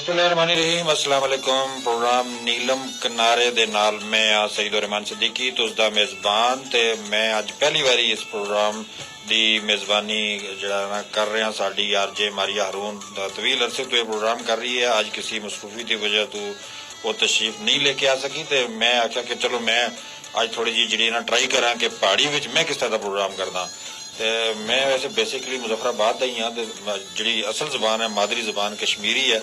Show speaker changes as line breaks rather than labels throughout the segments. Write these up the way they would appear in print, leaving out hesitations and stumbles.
बिस्मिल्लाहिर्रहमानिर्रहीम अस्सलाम वालेकुम। प्रोग्राम नीलम किनारे दे नाल मैं आ सईद रहमान सिद्दीकी तुसदा मेज़बान ते मैं अज पहली बारी इस प्रोग्राम दी मेज़बानी जिहड़ा ना कर रहा। साडी आरजे मारिया हारून तवील अरसे तो यह प्रोग्राम कर रही है। अज किसी मसरूफी की वजह तो वो तशरीफ नहीं लेके आ सकी तो मैं आख्या कि चलो मैं अज थोड़ी जी जी ना ट्राई करा कि पहाड़ी विच मैं किस तरह का प्रोग्राम करदा। ते मैं वैसे बेसिकली मुजफ्फराबाद दा ही हाँ। जी असल जबान है मादरी जबान कश्मीरी है।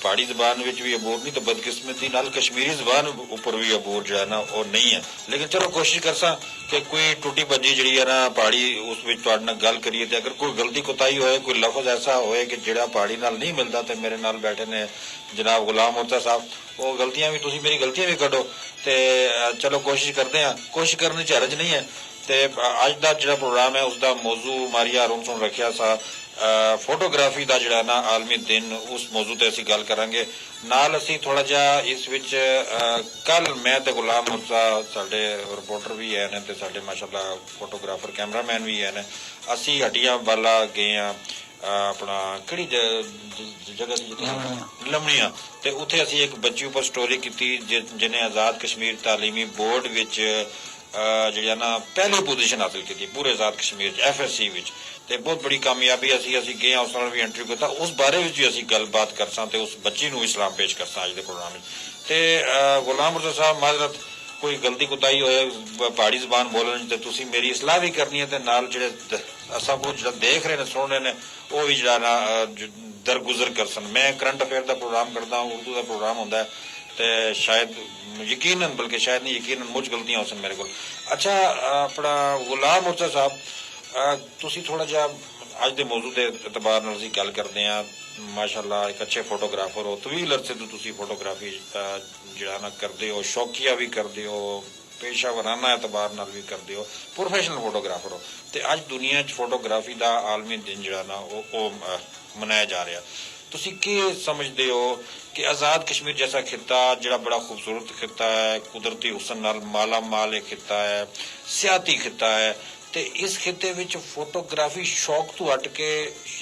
पहाड़ी जबान विच भी अबोर नहीं तो बदकिस्मती नाल कश्मीरी जबान उपर भी अबोर जो है ना वो नहीं है। लेकिन चलो कोशिश करसा कि कोई टुटी भजी जी है ना पहाड़ी उस विच तुहाडे नाल गल करिए। ते अगर कोई गलती कोताही होए कोई लफज ऐसा होए कि जिहड़ा पहाड़ी नाल नहीं मिलता तो मेरे नाल बैठे ने जनाब गुलाम मुर्तजा साहब वो गलतियां भी तुसी मेरी गलतियां भी कड्डो। ते चलो कोशिश करते हैं। कोशिश करने च हरज नहीं है। ते अज दा जिहड़ा प्रोग्राम है उसका मौजू मारिया हारून सुन रखिया सा फोटोग्राफी का जिहड़ा ना आलमी दिन उस मौजू ते असीं गल करांगे। नाल असीं थोड़ा जिहा इस विच कल मैं ते गुलाम मुर्तजा साडे रिपोर्टर भी है ने ते साडे माशाअल्लाह फोटोग्राफर कैमरामैन भी है ने असीं हटिया वाला गए हाँ अपना किहड़ी जगह लमणिया ते उत्थे असीं एक बच्ची उपर स्टोरी कीती जिन्हें आजाद कश्मीर तालीमी बोर्ड विच जिहड़ा ना पहली पोजीशन हासिल की पूरे आजाद कश्मीर FSC विच ते बहुत बड़ी कामयाबी असीं गए उस नाल भी इंटरव्यू किया उस बारे विच भी असीं गलबात करसां ते उस बच्ची नूं इस्लाम पेश करसां अज दे प्रोग्राम विच। ते गुलाम मुर्तजा साहब माजरत कोई गलती कोताही होए पहाड़ी जबान बोलने ते तुसीं मेरी इसलाह भी करनी है ते नाल जिहड़े असां को जिहड़ा देख रहे ने सुन रहे ने वो भी जिहड़ा ना दरगुजर करसन। मैं करंट अफेयर का प्रोग्राम करदा हूं उर्दू का प्रोग्राम होंदा है ते शायद यकीनन बल्कि शायद नहीं यकीनन मुझ गलतियां होसन मेरे को। अच्छा अपना गुलाम मुर्तजा साहब तुसीं थोड़ा जिहा अज दे मौजू के एतबार नाल असीं गल करदे हां। माशाअल्लाह एक अच्छे फोटोग्राफर हो तवील अरसे तो तुसीं फोटोग्राफी जिहड़ा ना करदे हो शौकिया भी करदे हो पेशा वराना एतबार नाल भी करदे हो प्रोफेशनल फोटोग्राफर हो। ते अज दुनिया च फोटोग्राफी का आलमी दिन जिहड़ा ना वो मनाया जा रहा। तुसीं की समझदे हो कि आज़ाद कश्मीर जैसा खिता जिहड़ा बड़ा खूबसूरत खिता है कुदरती हुसन नाल माला माल एक खिता है सियाती खिता है ते इस खिते विच फोटोग्राफी शौक तो हट के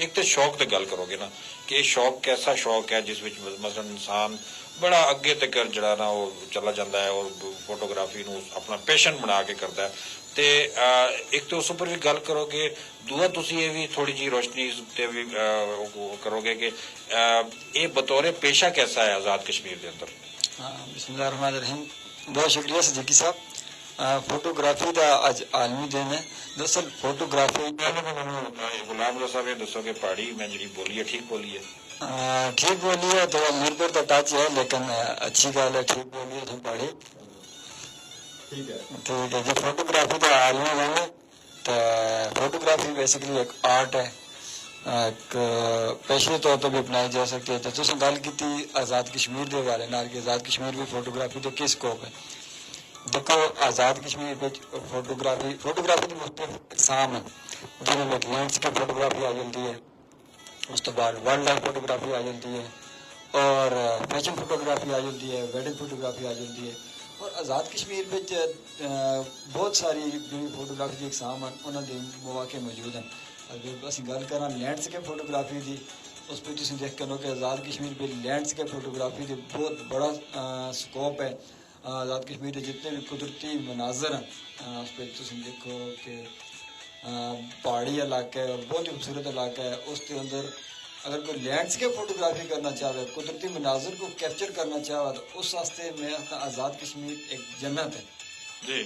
एक तो शौक ते गल करोगे ना कि शौक कैसा शौक है जिस विच मसलन इंसान बड़ा अगे तक जिहड़ा ना वो चला जाता है और फोटोग्राफी नूं अपना पैशन बना के करता है। ते एक तो उस उपर भी गल करोगे दूआ तुसीं ये भी थोड़ी जी रोशनी ते भी करोगे कि ये बतौर पेशा कैसा है आज़ाद कश्मीर के अंदर।
बिस्मिल्लाहिर्रहमानिर्रहीम। बहुत शुक्रिया सिद्दीकी साहब। फोटोग्राफी का अज आलमी दिन है। दरअसल फोटोग्राफी
गुलाम साहब ये दसो कि पहाड़ी में जी बोली है ठीक बोली है
ठीक बोली है तो मीरपुर का टच है लेकिन अच्छी गल है ठीक बोली है तो पहाड़ी ठीक है जो फोटोग्राफी का आलमी दिन है तो फोटोग्राफी बेसिकली एक आर्ट है एक पेशे तौर पर भी अपनाई जा सकती है। तो तुसीं गल की आज़ाद कश्मीर के हवाले नाल कि आज़ाद कश्मीर भी फोटोग्राफी का की स्कोप है। देखो आज़ाद कश्मीर फोटोग्राफी के मुख्तलिफ इकसाम है जिन्होंने लैंडस्केप फोटोग्राफी आ जाती है उस तो बाद वाइल्ड लाइफ फोटोग्राफी आ जाती है और फैशन फोटोग्राफी आ जाती है वेडिंग फोटोग्राफी आ जाती है। और आज़ाद कश्मीर में बहुत सारी जो फोटोग्राफी के इकसाम हैं उन्होंने मौके मौजूद हैं। अगर असीं गल करा लैंडस्केप फोटोग्राफी की उस पर तुसीं देख कर कि आज़ाद कश्मीर पर लैंडस्केप फोटोग्राफी के बहुत बड़ा स्कोप है। आज़ाद कश्मीर के जितने भी कुदरती मनाजर हैं उस पर तुसीं देखो कि पहाड़ी इलाका है और बहुत ही खूबसूरत इलाका है। उसके अंदर अगर कोई लैंडस्केप फोटोग्राफी करना चाहे कुदरती मनाजर को कैप्चर करना चाहे तो उस वास्ते में आज़ाद कश्मीर एक जन्नत है जी।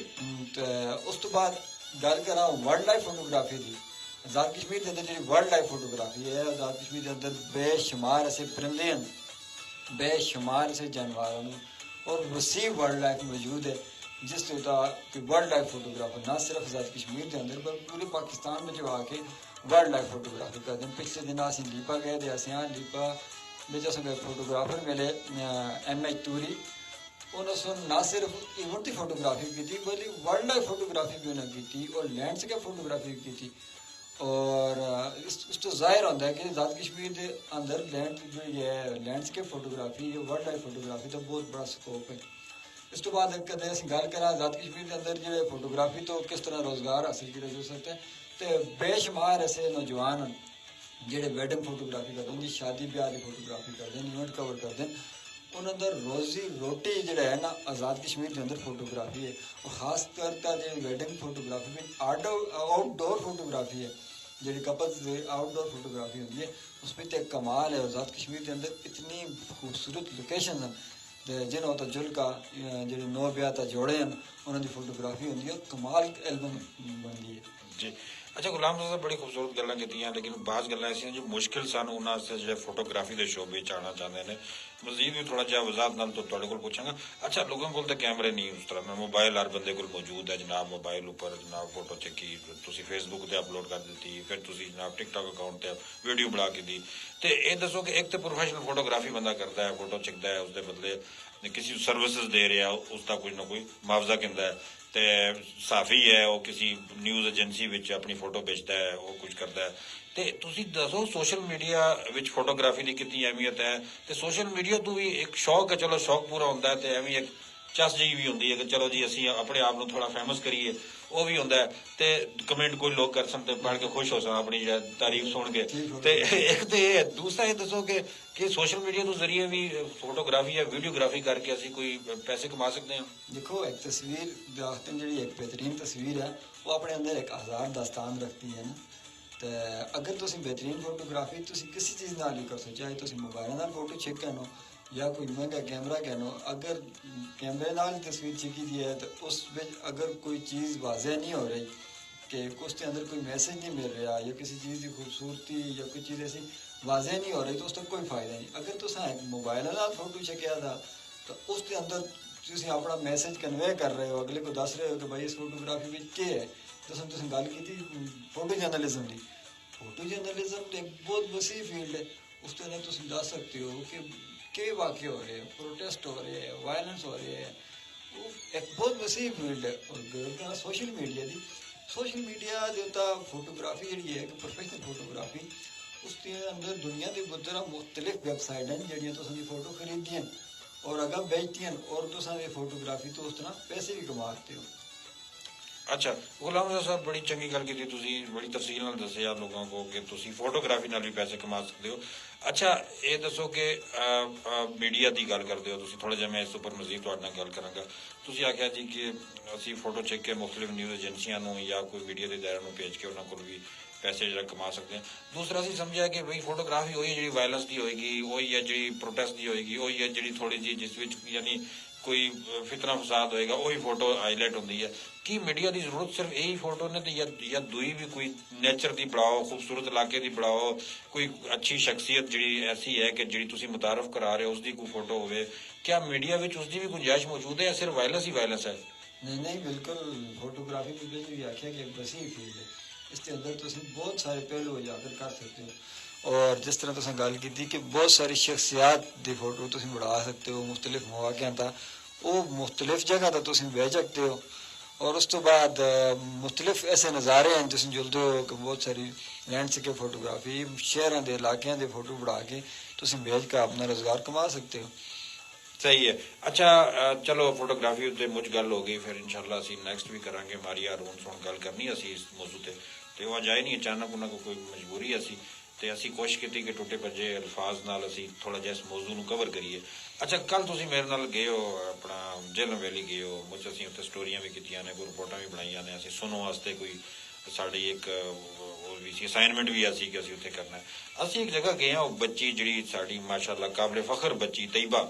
तो उस तो बाद गल करा वाइल्ड लाइफ फोटोग्राफी की आज़ाद कश्मीर के अंदर जी वाइल्ड लाइफ फोटोग्राफी है आज़ाद कश्मीर के अंदर बेशुमार ऐसे परिंदे हैं बेशुमार ऐसे जानवर हैं और वसी वाइल्ड लाइफ मौजूद है जिस वाइल्ड लाइफ फोटोग्राफर ना सिर्फ आज़ाद कश्मीर के अंदर बल्कि पूरे पाकिस्तान में जो आके वाइल्ड लाइफ फोटोग्राफी करते हैं। पिछले दिन असीं लीपा गए थे असें लीपा में असें फोटोग्राफर मिले MH तूरी उन्होंने ना सिर्फ इवेंट की फोटोग्राफी की बल्कि वाइल्ड लाइफ फोटोग्राफी भी उन्होंने की और लैंडस्केप फोटोग्राफी भी की। और इस तो जाहिर होता है कि आज़ाद कश्मीर के अंदर landscape photography wild life photography का बहुत बड़ा स्कोप है। इस तो बाद कदे असीं गल करा आज़ाद कश्मीर के अंदर जो फोटोग्राफी तो किस तरह रोज़गार हासिल किया जा सकता है तो बेशुमार ऐसे नौजवान ਜਿਹੜੇ ਵੈਡਿੰਗ ਫੋਟੋਗ੍ਰਾਫੀ ਕਰਦੇ ਨੇ, ਸ਼ਾਦੀ ਵਿਆਹ ਦੀ ਫੋਟੋਗ੍ਰਾਫੀ ਕਰਦੇ ਨੇ, ਇਵੈਂਟ ਕਵਰ ਕਰਦੇ ਨੇ, ਉਹਨਾਂ ਦਾ ਰੋਜ਼ੀ ਰੋਟੀ ਜਿਹੜਾ ਹੈ ਨਾ ਆਜ਼ਾਦ ਕਸ਼ਮੀਰ ਦੇ ਅੰਦਰ ਫੋਟੋਗ੍ਰਾਫੀ ਹੈ। और खास कर जो वेडिंग फोटोग्राफी में आउटडोर फोटोग्राफी है, जी कपल्स आउटडोर फोटोग्राफी होती है, उसमें तो एक कमाल है। आज़ाद कश्मीर के अंदर इतनी खूबसूरत लोकेशन हैं जिन्हों तो जुल का जो नौ ब्याह जोड़े हैं उन्होंने फोटोग्राफी होती है, कमाल एल्बम बनती है
जी। अच्छा गुलाम साहब बड़ी खूबसूरत गल्लां कीतियां, लेकिन बाज़ गल्लां ऐसियां जो मुश्किल सन उन्हां वास्ते जिहड़े फोटोग्राफी के शोबे च आना चाहते हैं। मजीद भी थोड़ा जिहा वजाहत नाल तो तुहाडे कोल पुछांगा। अच्छा लोगों कोल तो कैमरे नहीं उस तरह में, मोबाइल हर बंदे कोल मौजूद है जनाब, मोबाइल उपर जनाब फोटो चुकी तुसीं फेसबुक ते अपलोड कर दी, फिर तुसीं जनाब टिकटॉक अकाउंट ते वीडियो बना के दी। तो ये दसो कि एक तो प्रोफैशनल फोटोग्राफी बंदा करता है, फोटो चुकता है, उसके बदले किसी सर्विसेज दे रहा उसका कुछ ना कोई मुआवजा कहता है, तो साफी है वो किसी न्यूज़ एजेंसी विच अपनी फोटो बेचता है, वो कुछ करता है। तो तुसीं दसो सोशल मीडिया विच फोटोग्राफी की कितनी अहमियत है, तो सोशल मीडिया तो भी एक शौक है, चलो शौक पूरा होता है, तो एवं एक चस जी भी होंगी है कि चलो जी असी अपने आप को थोड़ा फेमस करिए, वो भी होंगे। तो कमेंट कोई लोग कर सन पढ़ के खुश हो सन अपनी तारीफ सुन के। तो एक तो ये दूसरा ये दसो कि सोशल मीडिया के जरिए भी फोटोग्राफी या वीडियोग्राफी करके असी कोई पैसे कमा सकते हैं।
देखो एक तस्वीर दाखतन जी एक बेहतरीन तस्वीर है, वो अपने अंदर एक आज़ाद दास्तान रखती है ना। तो अगर तुम बेहतरीन फोटोग्राफी तुम किसी चीज़ नाल भी कर सो, चाहे तुम मोबाइल नाल फोटो छिक कहनो या कोई महंगा कैमरा कहनो, अगर कैमरे नाल तस्वीर छिकी दी है तो उस अगर कोई चीज़ वाज़ह नहीं हो रही कि उसके अंदर कोई मैसेज नहीं मिल रहा या किसी चीज़ की खूबसूरती या कोई चीज़ ऐसी वाज़ह नहीं हो रही, तो उसका कोई फ़ायदा नहीं। अगर तुम एक मोबाइल नाल फोटो छकिया था तो उसके अंदर तुम अपना मैसेज कन्वे कर रहे हो, अगले को दस रहे हो कि भाई इस फोटोग्राफी में क्या है। तुम गल की फोटो जर्नलिज्म की, फोटो जर्नलिज्म एक बहुत वसी फील्ड है, उसके अंदर तुम दस सकते हो कि वाक़े हो रहे हैं, प्रोटेस्ट हो रहे हैं, वायलेंस हो रहे हैं, वो एक बहुत वसी फील्ड है। और सोशल मीडिया की, सोशल मीडिया जो फोटोग्राफी जी है कि प्रोफेशनल फोटोग्राफी, उसके अंदर दुनिया की बहुत मुख्तलिफ वैबसाइट हैं जड़ियाँ तुम फोटो खरीदियाँ और अगर बेचती हैं और तुम फोटोग्राफी तो उस तरह पैसे भी कमाते हो।
अच्छा गुलाम साहब बड़ी चंगी गल की तुसी बड़ी तफसील नाल दस्सिया लोगों को कि तुसी फोटोग्राफी नाल भी पैसे कमा सकते हो। अच्छा ये दसो कि मीडिया की गल करते हो तुसी, थोड़ा जिहा मैं इस उपर मजीद तुहाडे नाल गल करांगा। तुसी आख्या जी कि असी फोटो चेक के मुख्तलिफ न्यूज़ एजेंसियां नूं या कोई मीडिया के दायरे नूं भेज के उन्हां कोल भी पैसे जो कमा सकते हैं। दूसरा असीं समझिया कि भाई फोटोग्राफी वही है जी वायलेंस की होएगी, वही है जी प्रोटेस्ट की होएगी, वही है जी थोड़ी जी जिस विच यानी कोई फितना फसाद होएगा वही फोटो हाईलाइट होंदी है। कि मीडिया की जरूरत सिर्फ यही फोटो ने या दुई भी कोई नेचर की बढ़ाओ, खूबसूरत इलाके की बढ़ाओ, कोई अच्छी शख्सियत जी ऐसी है कि जी तुम मुतारफ करा रहे हो उसकी कोई फोटो हो, क्या मीडिया में उसकी भी गुंजाइश मौजूद है या सिर्फ वायलेंस ही वायलेंस है?
नहीं बिल्कुल फोटोग्राफी की आख्या कि एक वसी फील्ड है, इसके अंदर तुम बहुत सारे पहलू उजागर कर सकते हो। और जिस तरह तुम गल की थी कि बहुत सारी शख्सियात की फोटो तुम बढ़ा सकते हो, मुख्तलिफ मौक़ियां दा वो मुख्तलिफ जगह तक तुम भेज सकते हो। और उस तो बाद मुख्तलिफ ऐसे नज़ारे हैं तुम जुलते हो कि बहुत सारी लैंडस्केप फोटोग्राफी शहरों के इलाकों के फोटो बढ़ा के तुम भेज कर अपना रोज़गार कमा सकते हो।
सही है। अच्छा चलो फोटोग्राफी उत्ते मुझ गल हो गई, फिर इंशाल्लाह असी नेक्स्ट भी करांगे। मारी हारून सुन गल करनी असी इस मौजू ते वो जाए नहीं, अचानक उन्होंने कोई मजबूरी असी ते असी कोशिश की कि टुटे भजे अल्फाज नाल असी थोड़ा जिहा इस मौजू नूं कवर करिए। अच्छा कल तुसीं मेरे नाल गए हो अपना जेलम वैली गए हो, मुझ असीं उत्थे स्टोरियां भी कीतियां ने, कोई रिपोर्टां भी बनाईयां ने, असीं सुनो वास्ते कोई साडी एक भी सी असाइनमेंट भी ऐसी कि असीं उत्थे करना है। असीं एक जगह गए हैं, बच्ची जिहड़ी साडी माशाअल्लाह काबिल फखर बच्ची तैयबा,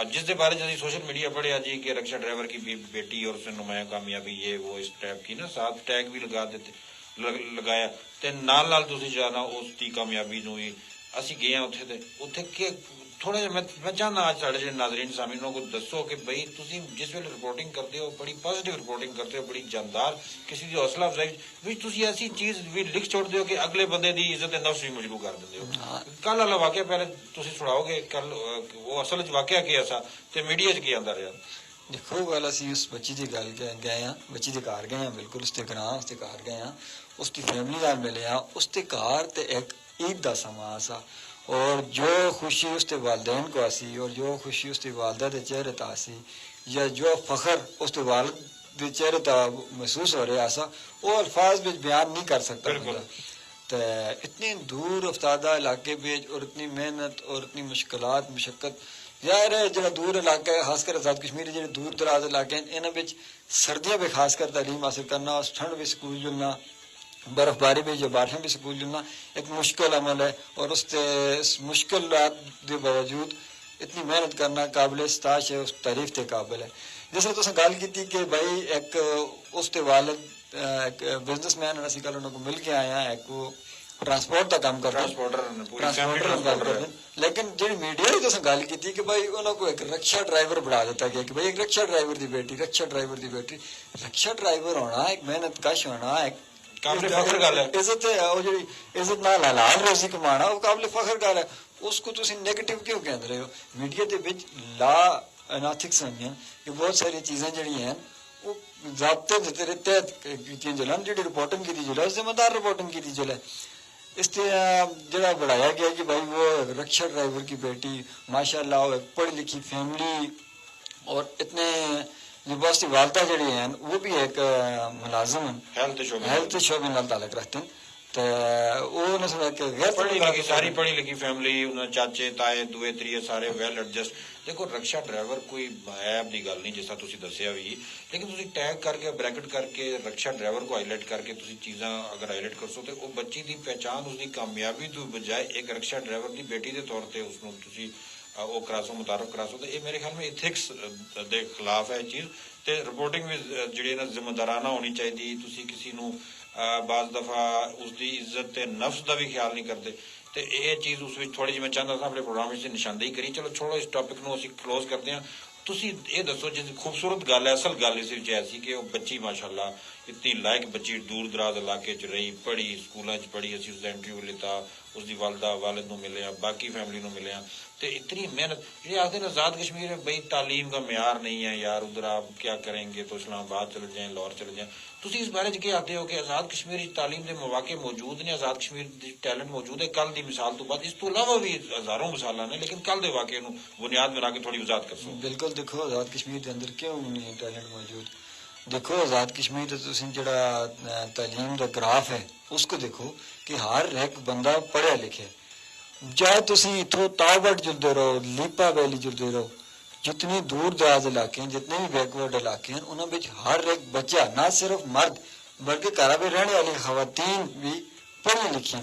जिसके बारे में सोशल मीडिया पढ़िया जी कि रिक्शा ड्राइवर की बेटी और उसने नुमाया कामयाबी ये वो इस टाइप की ना, साथ टैग भी लगा देते लगाया ते नाल नाल तुसीं जाना उसकी कामयाबी नूं ही असीं गए उत्थे ते उत्थे के थोड़ा जिहा मैं चाहना अज साढ़े जो नाजरीन सामीन को दसो कि बई तुसीं जिस वेले रिपोर्टिंग करते हो बड़ी पॉजिटिव रिपोर्टिंग करते हो, बड़ी जानदार किसी की हौसला अफजाई विच तुसीं ऐसी चीज़ भी लिख छोड़ते हो कि अगले बंदे की इज्जत नफ्स भी मजबूर कर देंदे हो। कल वाला वाकया पहले तुसीं सुनाओगे, कल वो असल च वाकया क्या सा ते मीडिया च की आंदा रहा?
देखो गल असी उस बच्ची की गल गए हैं, बच्ची के घर गए हैं, बिल्कुल उसके ग्रां उसके घर गए हैं, उसकी फैमिली नाल मिले हैं, उसके घर ते एक ईद का समा सा और जो खुशी उसके वालदैन को आसी और जो खुशी उसकी वालदा के चेहरे पर आसी या जो फखर उसके वालद के चेहरे पर महसूस हो रहा सा वो अल्फाज में बयान नहीं कर सकता बंदा। तो इतनी दूर अफ्तादा इलाके में और इतनी मेहनत और इतनी मुश्किलात मुशक्कत यार है जो दूर इलाका है खासकर आज़ाद कश्मीर जो दूर दराज इलाके हैं इन्होंने सर्दियों में खासकर तालीम हासिल करना उस ठंड में स्कूल जुलना बर्फबारी में जो बारिशों में स्कूल जुलना एक मुश्किल अमल है और उस मुश्किल के बावजूद इतनी मेहनत करना काबिल स्ताश है उस तारीफ के काबिल है जिस तरह तुम गल की थी कि भाई एक उसके वालद एक बिजनेसमैन ਅਸੀਂ ਕੱਲ ਉਹਨਾਂ को मिल के आए हैं एक ट्रांसपोर्ट का काम करते ट्रांसपोर्टर लेकिन जी मीडिया की तुम गल की कि भाई उन्होंने एक रक्षा ड्राइवर बढ़ा दिता गया कि भाई एक रक्षा ड्राइवर की बेटी रक्षा ड्राइवर होना एक मेहनत कश होना एक इज्जत है वो जी इज्जत नाल हलाल रोजी कमाना वो काबिल फखर गल है उसको तुम नेगेटिव क्यों कह रहे हो मीडिया के विच ला अनाथिक्स होंगे कि बहुत सारी चीज़ें जी हैं वो जाबते के तहत की जिला जी रिपोर्टिंग की जिला जिम्मेदार रिपोर्टिंग की जिला इससे जरा बढ़ाया गया कि भाई वो रक्षा ड्राइवर की बेटी माशाल्लाह वो एक पढ़ी लिखी फैमिली और इतने यूनिवर्सिटी वालदा जड़ी हैं वो भी एक मुलाजिम हेल्थ शोबे नाल ताल्लुक रखते हैं तो वो
सारी पढ़ी लिखी फैमिली चाचे ताए दुए त्रिए सारे वैल एडजस्ट देखो रक्षा ड्राइवर कोई ऐब की गल नहीं जिस तरह तुसीं दस्सिया भी लेकिन तुसीं टैग करके ब्रैकेट करके रक्षा ड्राइवर को हाईलाइट करके तुसीं चीज़ां अगर हाईलाइट कर सो तो वो बच्ची की पहचान उसकी कामयाबी तो बजाय एक रक्षा ड्राइवर की बेटी के तौर पर उसनूं तुसीं वो करा सो मुतारफ करा सो तो ये मेरे ख्याल में इथिक्स के खिलाफ है चीज़ तो रिपोर्टिंग भी जी जिम्मेदाराना होनी चाहिए तुसीं किसी नूं बाज़ दफ़ा उसकी इज्जत ते नफ्स का भी ख्याल नहीं करते तो ये चीज़ उस थोड़ी जी मैं चाहता था अपने प्रोग्राम में निशानदेही करी चलो छोड़ो इस टॉपिक को असीं क्लोज करते हैं तुसीं ये दसो जिस खूबसूरत गल है असल गल इस ऐसी कि वो बच्ची माशाल्लाह इतनी लायक बच्ची दूर दराज इलाके च रही पढ़ी स्कूलों च पढ़ी असीं उसका इंटरव्यू लिता उसकी वालदा वालिद नूं मिले बाकी फैमिली नूं मिले तो इतनी मेहनत ये आखते हैं आज़ाद कश्मीर में भाई तालीम का म्यार नहीं है यार उधर आप क्या करेंगे तो इस्लामाबाद चले जाएं लाहौर चले जाएं तुसीं इस बारे क्या आते हो कि आज़ाद कश्मीर तालीम के मौके मौजूद ने आज़ाद कश्मीर टैलेंट मौजूद है कल की मिसाल तो बाद इस तो इलावा भी हज़ारों मिसालां ने लेकिन कल के वाक़े नूं बुनियाद बना के थोड़ी वजाहत कर सो
बिल्कुल देखो आज़ाद कश्मीर के अंदर क्यों नहीं टैलेंट मौजूद देखो आज़ाद कश्मीर का तुसीं जिहड़ा तालीम का ग्राफ है उसको देखो कि हर एक बंदा पढ़िया लिखे चाहे तुसीं इत्थों तावट जुलते रहो लीपा वैली जुलते रहो जितनी दूर दराज इलाके हैं जितने भी बैकवर्ड इलाके हैं उन्होंने हर एक बच्चा ना सिर्फ मर्द बल्कि घर में रहने वाली खवातीन भी पढ़ी लिखी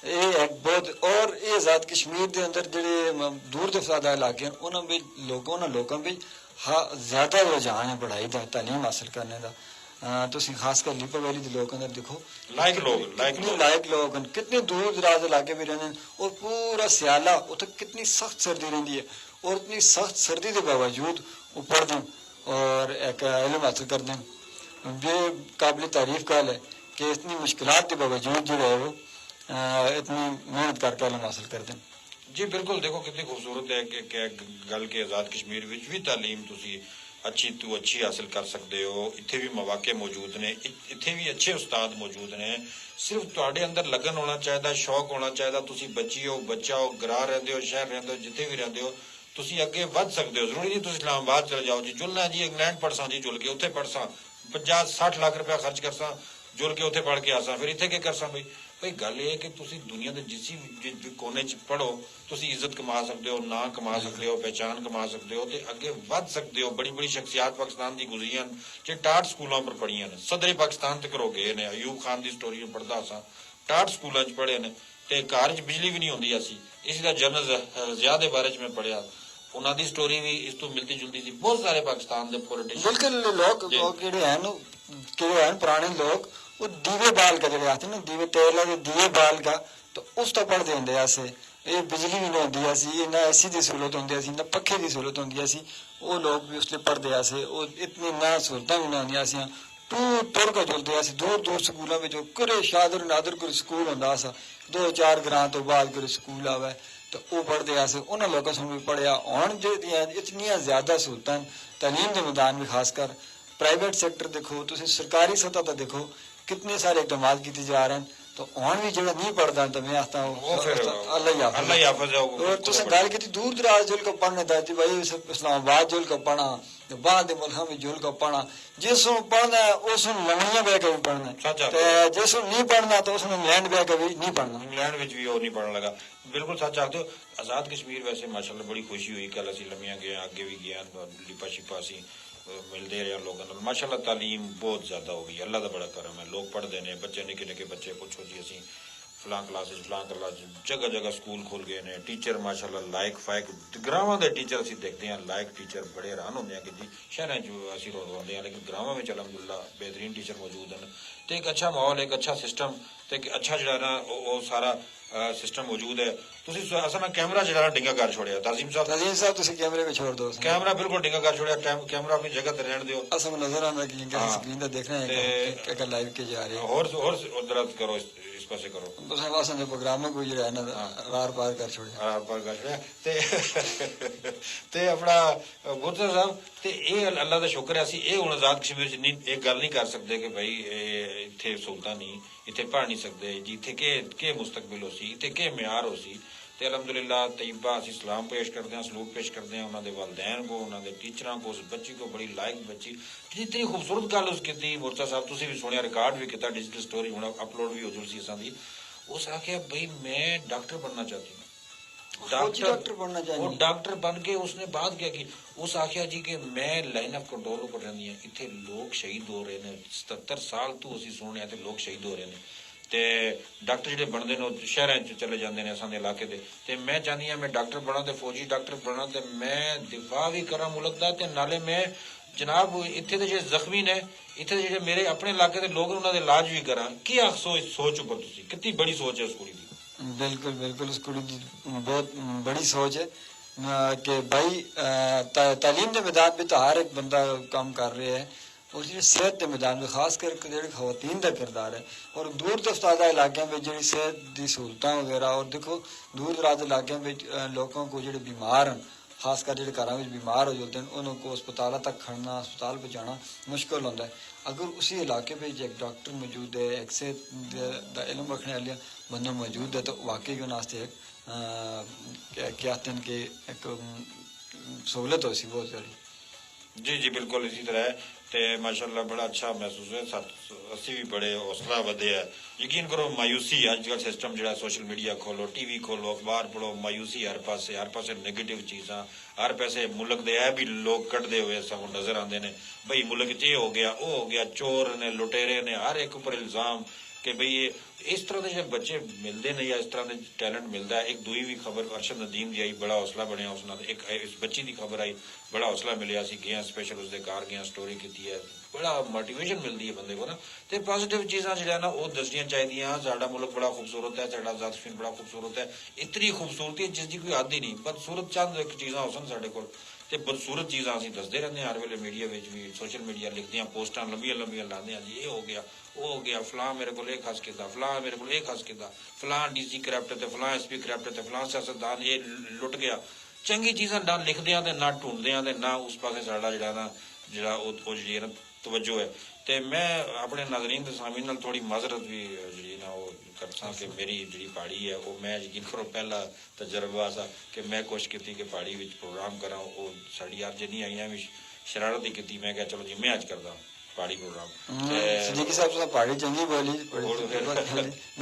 ये एक बहुत और ये आज़ाद कश्मीर के अंदर जो दूर दराज इलाके हैं उन्होंने लोगों में ज्यादा रुझान है पढ़ाई का तालीम हासिल करने का तुसीं खासकर लीपा वैली के लोग अंदर देखो लायक लोग कितने दूर दराज इलाके में रहने और पूरा स्याला उतो कितनी सख्त सर्दी रही है और इतनी सख्त सर्दी के बावजूद वो पढ़ते हैं और एक इल्म हासिल करते हैं ये काबिल तारीफ गल है कि इतनी मुश्किलात के बावजूद जो है वो इतनी मेहनत करके इल्म हासिल करते हैं
जी बिल्कुल देखो कितनी खूबसूरत है कि गल के आज़ाद कश्मीर विच भी तालीम तुसीं अच्छी तो अच्छी हासिल कर सकते हो इत्थे भी मौके मौजूद ने इत्थे भी अच्छे उस्ताद मौजूद ने सिर्फ तुहाडे अंदर लगन होना चाहिए शौक होना चाहिए तुसीं बच्ची हो बच्चा हो ग्रां रहिंदे हो शहर रहिंदे हो जिथे भी रहिंदे हो तुसीं अगे वध सकते हो जरूरी नहीं तुसीं इस्लामाबाद चले जाओ जी जुलना जी इंग्लैंड पढ़सा जी जुल के उत्थे पढ़सा 50-60 लाख रुपया खर्च करसा जुल के उत्थे पढ़ के आसा फिर इत्थे क्या करसा भाई गल ये कि तुसीं दुनिया के जिस कोने च पढ़ो तुसीं इज्जत कमा सकते हो नां कमा सकते हो पहचान कमा सकते हो तो अगे वध सकते हो बड़ी बड़ी शख्सियात पाकिस्तान की गुजरियां जो टाट स्कूलों पर पढ़ियां ने सदरे पाकिस्तान तक हो गए ने अयूब खान की स्टोरी पढ़दा सा टाट स्कूलों च पढ़े ने ते घर च बिजली भी नहीं होंदी सी इसका जनरल ज़िया के बारे में पढ़िया उन्हां दी स्टोरी भी इस तो मिलती जुलती थी बहुत सारे पाकिस्तान के पॉलिटिशियन
बिल्कुल लोग जिहड़े हैं पुराने लोग वो दीवे बाल का जो आते ना दीवे तेल के दिए बाल का तो उस तो पढ़ते होंगे ऐसे ये बिजली भी नहीं होंगी सी ना एसी की सहूलत होंगी सी ना पखे की सहूलत होंगी सी वो लोग भी उसलिए पढ़ते ऐसे इतनी ना सहूलत भी नहीं होंगी टूर टुर के चलते दूर दूर स्कूलों में जो करे शादर नादर कोई स्कूल होंदा सा 2-4 ग्रां तो बाद कोई स्कूल आवे तो वो पढ़ते उन्होंने लोगों से भी पढ़िया हूँ जो इतनी ज्यादा सहूलत तालीम के मैदान में खासकर प्राइवेट सैक्टर देखो तुम सरकारी सतह पर देखो कितने सारे इकदाम किए जा रहे हैं तो हुण भी जेड़ा नहीं पढ़दा तो मैं आखता
वो फिर
अल्लाह ही
अल्लाह ही हाफिज है
और तुसें गल की दूर दराज जुल को पढ़ने दी भाई इस्लामाबाद जुल को पढ़ा तो बाहर दे मुल्कां में जुल को पढ़ा जिस पढ़ना है उस लवणियां बह के भी पढ़ना ते जिस नहीं पढ़ना तो उस इंग्लैंड बह के भी नहीं पढ़ना
इंग्लैंड विच भी नहीं पढ़न लगा बिल्कुल सच आखते हो आजाद कश्मीर वैसे माशाल्लाह बड़ी खुशी हुई कल असीं लम्मियां गए अगे भी गए लिपा शिपा असीं मिलते रहे लोगों नाल माशाल्लाह तालीम बहुत ज्यादा हो गई अल्लाह का बड़ा करम है लोग पढ़ते हैं बच्चे निक्के निक्के बच्चे पुछो जी असीं फलां क्लास जगह जगह स्कूल खुल गए ने टीचर माशाल्लाह लायक फायक ग्रामां दे टीचर असीं देखते हैं लायक टीचर बड़े हैरान होंदे हैं कि जी शहरां च असीं रोंदे हैं लेकिन ग्रामां विच अलहमदुलिल्लाह बेहतरीन टीचर मौजूद हैं ते एक अच्छा माहौल एक अच्छा सिस्टम ते एक अच्छा जिहड़ा ना ओह सारा सिस्टम मौजूद है ਤੁਸੀਂ ਅਸਾਂ ਮੈਂ ਕੈਮਰਾ ਜਿਹੜਾ ਡਿੰਗਾ ਕਰ ਛੋੜਿਆ ਤਾਜ਼ੀਮ ਸਾਹਿਬ
ਤੁਸੀਂ ਕੈਮਰੇ ਵਿੱਚ ਛੋੜ ਦਿਓ
ਕੈਮਰਾ ਬਿਲਕੁਲ ਡਿੰਗਾ ਕਰ ਛੋੜਿਆ ਕੈਮਰਾ ਆਪਣੀ ਜਗ੍ਹਾ ਤੇ ਰਹਿਣ ਦਿਓ
ਅਸਾਂ ਨੂੰ ਨਜ਼ਰ ਆਉਂਦਾ ਕਿ ਸਕਰੀਨ ਦਾ ਦੇਖਣਾ ਹੈ ਕਿ ਅਗਰ ਲਾਈਵ ਕੇ ਜਾ ਰਹੇ
ਹੋਰ ਉਧਰ ਕਰੋ ਇਸ ਪਾਸੇ ਕਰੋ
ਬਸ ਅਸਾਂ ਦੇ ਪ੍ਰੋਗਰਾਮ ਕੋਈ ਜਿਹੜਾ ਹੈ ਨਾ ਰਾਰ ਪਾਰ ਕਰ ਛੋੜਿਆ ਤੇ ਆਪਣਾ ਗੁਰਦਰ ਸਾਹਿਬ ਤੇ ਇਹ ਅੱਲਾ ਦਾ ਸ਼ੁਕਰ ਹੈ ਅਸੀਂ ਇਹ ਹੁਣ ਆਜ਼ਾਦ ਕਸ਼ਮੀਰ ਚ ਨਹੀਂ ਇਹ ਗੱਲ ਨਹੀਂ ਕਰ ਸਕਦੇ ਕਿ ਭਾਈ ਇੱਥੇ ਸਹੂਲਤਾਂ ਨਹੀਂ ਇੱਥੇ ਪੜ੍ਹ ਨਹੀਂ ਸਕਦੇ ਜਿੱਥੇ ਕਿ ਮੁਸਤਕਬਲ ਹੋ ਸੀ ਇੱਥੇ ਕਿ ਮਿਆਰ ਹੋ ਸੀ ਤੇ ਅਲਹਮਦੁਲਿल्लाह ਤੈਯਬਾ ਅਸੀਂ ਸਲਾਮ ਪੇਸ਼ ਕਰਦੇ ਹਾਂ ਸਲੂਟ ਪੇਸ਼ ਕਰਦੇ ਹਾਂ ਉਹਨਾਂ ਦੇ ਵਾਲਿदैन ਕੋ ਉਹਨਾਂ ਦੇ ਟੀਚਰਾਂ ਕੋ ਉਸ ਬੱਚੀ ਕੋ ਬੜੀ ਲਾਇਕ ਬੱਚੀ ਜਿੱਤਨੀ ਖੂਬਸੂਰਤ ਗੱਲ ਉਸ ਕੀਤੀ ਮੁਰਤਜ਼ਾ ਸਾਹਿਬ ਤੁਸੀਂ ਵੀ ਸੁਣਿਆ ਰਿਕਾਰਡ ਵੀ ਕੀਤਾ ਡਿਜੀਟਲ ਸਟੋਰੀ ਹੁਣ ਅਪਲੋਡ ਵੀ ਹੋ ਜੁਲ ਸੀ ਅਸਾਂ ਦੀ ਉਸ ਆਖਿਆ ਬਈ मैं डॉक्टर बनना चाहती हूँ डॉक्टर बनना चाहिए वो डॉक्टर बन के उसने बात क्या की उस आखिया जी कि मैं लाइन ऑफ कंट्रोल पर रहनी है इतने लोग शहीद हो रहे हैं 77 साल तो असीं सुनने ते लोग शहीद हो रहे हैं ते डॉक्टर ਜਿਹੜੇ ਬਣਦੇ ਨੇ ਉਹ ਸ਼ਹਿਰਾਂ 'ਚ ਚਲੇ ਜਾਂਦੇ ਨੇ ਅਸਾਂ ਦੇ ਇਲਾਕੇ ਦੇ ਤੇ ਮੈਂ ਚਾਹੁੰਦੀ ਹਾਂ ਮੈਂ ਡਾਕਟਰ ਬਣਾ ਤੇ ਫੌਜੀ ਡਾਕਟਰ ਬਣਾ ਤੇ ਮੈਂ ਦਿਫਾ ਵੀ ਕਰਾਂ ਮੁਲਕ ਦਾ ਤੇ ਨਾਲੇ ਮੈਂ ਜਨਾਬ ਇੱਥੇ ਦੇ ਜਿਹੜੇ ਜ਼ਖਮੀ ਨੇ ਇੱਥੇ ਦੇ ਜਿਹੜੇ ਮੇਰੇ ਆਪਣੇ ਇਲਾਕੇ ਦੇ ਲੋਕ ਉਹਨਾਂ ਦੇ ਇਲਾਜ ਵੀ ਕਰਾਂ ਕੀ ਸੋਚ ਉੱਪਰ ਤੁਸੀਂ ਕਿੰਨੀ ਬੜੀ ਸੋਚ ਹੈ ਉਸ ਕੁੜੀ ਦੀ बिल्कुल बिल्कुल उस कुड़ी की बहुत बड़ी सोच है कि भाई तालीम के मैदान में तो हर एक बंदा काम कर रहा है और जो सेहत के मैदान में खास करके जो खवातीन का किरदार है और दूर दफ्तादा इलाकों में जी सेहत की सहूलत वगैरह और देखो दूर दराज इलाकों में लोगों को जो बीमार हैं खासकर जो घर में बीमार हो जाते हैं उनको अस्पताल तक खड़ना अस्पताल पहुँचाना मुश्किल होता है अगर उसी इलाके में एक डॉक्टर मौजूद है एक सेहत का इलम रखने वाले बंदा मौजूद है तो वाकई उन्होंने क्या कहते हैं कि एक सहूलत हो सी बहुत सारी
जी जी बिल्कुल इसी तरह है ते माशाल्लाह बड़ा अच्छा महसूस हुआ असी भी बड़े हौसला वधे है यकीन करो मायूसी अजकल सिस्टम जो सोशल मीडिया खोलो टीवी खोलो अखबार पढ़ो मायूसी हर पासे नेगेटिव चीज़ा हर पासे मुल्क दे भी लोग कटते हुए सब नजर आते हैं बई मुल्क च हो गया वो हो गया चोर ने लुटेरे ने हर एक उपर इल्जाम कि बई इस तरह के जो बच्चे मिलते हैं या इस तरह के टैलेंट मिलता है एक दूई भी खबर अरशद नदीम जी आई बड़ा हौसला बनया उस नाल एक इस बच्ची की खबर आई बड़ा हौसला मिले असीं गए स्पेशल उसके घर गए स्टोरी की है बड़ा मोटिवेशन मिलती है बंदे को ना तो पॉजिटिव चीज़ां जो ना वो दसनियां चाहिए साडा मुल्क बड़ा खूबसूरत है साडा आजाद कश्मीर बड़ा खूबसूरत है इतनी खूबसूरती है जिसकी कोई हद ही नहीं बदसूरत चंद एक चीज़ां हो सन साडे कोल ते बदसूरत चीज़ां असीं दसदे रहंदे हर वेले मीडिया विच भी सोशल मीडिया लिखदे हां पोस्टां लंबियां लंबियां लांदे हां जी ये हो गया वो हो गया फलां मेरे को एक हस किदा फलां मेरे को एक हस किदा फलां डीसी करप्ट ते फलां एसपी करप्ट ते फलां सियासतदान ये लुट गया चंगी चीज़ां ना लिखदे हां ते ना ढूंढदे हां ते ना उस पासे साडा जिहड़ा ना जिहड़ा ओह जिहड़ी है ना तवज्जो है ते मैं अपने नाज़रीन ते सामीन नाल थोड़ी माजरत भी जिहड़ी ना वो करता कि मेरी जी पहाड़ी है वो मैं यकीन करो पहला तजर्बा सा कि मैं कोशिश की कि पहाड़ी में प्रोग्राम करा वो साड़ी अज नहीं आईया भी शरारत ही की मैं क्या चलो जी मैं अज करदा पहाड़ी प्रोग्राम
सिद्दीकी साहब तुसां पहाड़ी चंगी बोली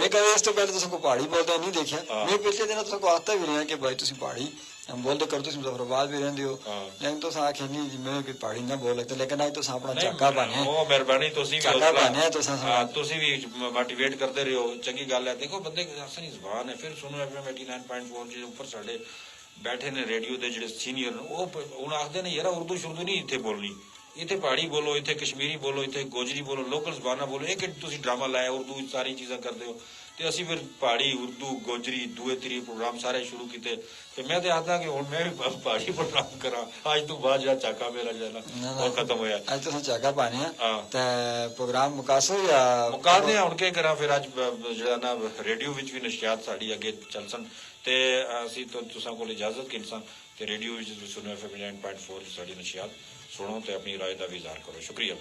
मैं कदे इस तो पहले तुसां को पहाड़ी बोलदा नहीं देखिया मैं पिछले दिन तुसां को आता भी रहा कि भाई तुसीं पहाड़ी हम बोलते कर तुसीं मुजफ्फराबाद भी रहंदे हो लेकिन तुसां आखे नहीं जी मैं कोई पहाड़ी ना बोल सकते लेकिन आज तुसां अपना झाका बने
ओ मेहरबानी तुसीं भी
झाका बने तुसां
तुसीं भी मोटिवेट करते रहो चंगी गल है देखो बंदे असली जुबान है फिर सुनो एफएम 89.4 जे ऊपर साडे बैठे ने रेडियो दे जेडे सीनियर वो हुण आखदे ने यार उर्दू शुरू नहीं इत्थे बोलनी इतने पहाड़ी बोलो इतने कश्मीरी बोलो इतने गोजरी बोलो लोकल जबाना बोलो एक ड्रामा लाया उर्दू सारी चीज़ा करते हो तो असी फिर पहाड़ी उर्दू गोजरी दुए त्री प्रोग्राम सारे शुरू किए तो मैं तो आखदा कि हुण मैं भी पहाड़ी प्रोग्राम करा अज तो बाद जो चाका मेरा जाना और खत्म होया
अज तुसीं चाका पाने ते प्रोग्राम मुकासो या
मुकादे हुण के करा फिर अज जिहड़ा ना रेडियो विच भी नशियात साडी अगे चलसन ते असी तो तुसां कोल इजाजत गिनसां ते रेडियो विच सुनो एफएम 9.4 साडी नशियात सुनो तो अपनी राय का भी इजहार करो शुक्रिया।